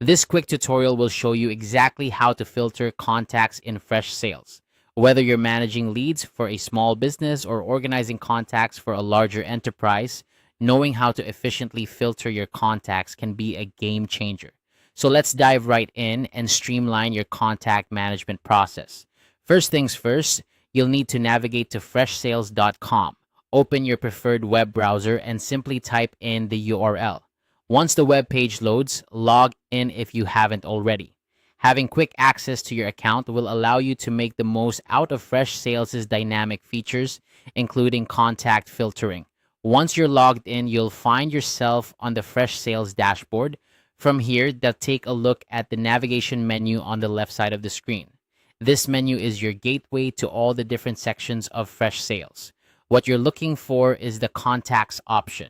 This quick tutorial will show you exactly how to filter contacts in Freshsales. Whether you're managing leads for a small business or organizing contacts for a larger enterprise, knowing how to efficiently filter your contacts can be a game changer. So let's dive right in and streamline your contact management process. First things first, you'll need to navigate to freshsales.com. Open your preferred web browser and simply type in the URL. Once the web page loads, log in if you haven't already. Having quick access to your account will allow you to make the most out of Freshsales' dynamic features, including contact filtering. Once you're logged in, you'll find yourself on the Freshsales dashboard. From here, take a look at the navigation menu on the left side of the screen. This menu is your gateway to all the different sections of Freshsales. What you're looking for is the contacts option.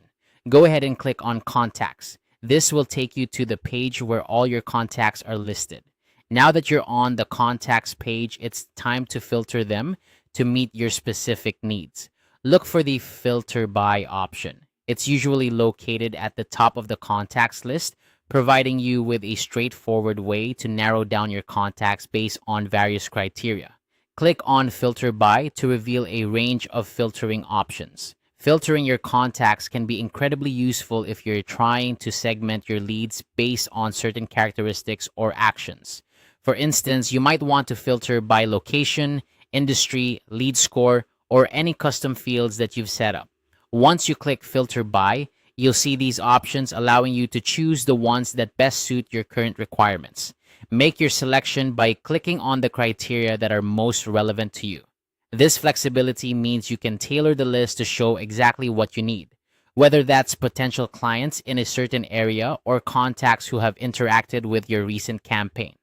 Go ahead and click on contacts. This will take you to the page where all your contacts are listed. Now that you're on the contacts page, it's time to filter them to meet your specific needs. Look for the filter by option. It's usually located at the top of the contacts list, providing you with a straightforward way to narrow down your contacts based on various criteria. Click on Filter By to reveal a range of filtering options. Filtering your contacts can be incredibly useful if you're trying to segment your leads based on certain characteristics or actions. For instance, you might want to filter by location, industry, lead score, or any custom fields that you've set up. Once you click Filter By, you'll see these options allowing you to choose the ones that best suit your current requirements. Make your selection by clicking on the criteria that are most relevant to you. This flexibility means you can tailor the list to show exactly what you need, whether that's potential clients in a certain area or contacts who have interacted with your recent campaign.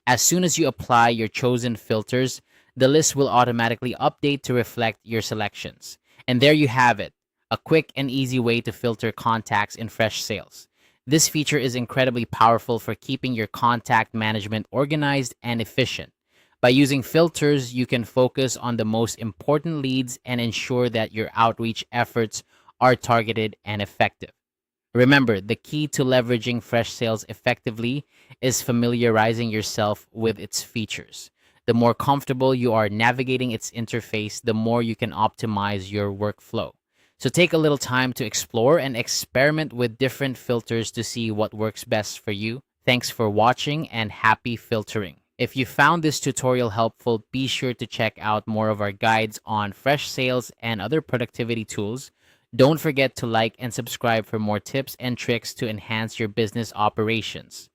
As soon as you apply your chosen filters, the list will automatically update to reflect your selections. And there you have it, a quick and easy way to filter contacts in Freshsales. This feature is incredibly powerful for keeping your contact management organized and efficient. By using filters, you can focus on the most important leads and ensure that your outreach efforts are targeted and effective. Remember, the key to leveraging Freshsales effectively is familiarizing yourself with its features. The more comfortable you are navigating its interface, the more you can optimize your workflow. So take a little time to explore and experiment with different filters to see what works best for you. Thanks for watching and happy filtering. If you found this tutorial helpful, be sure to check out more of our guides on Freshsales and other productivity tools. Don't forget to like and subscribe for more tips and tricks to enhance your business operations.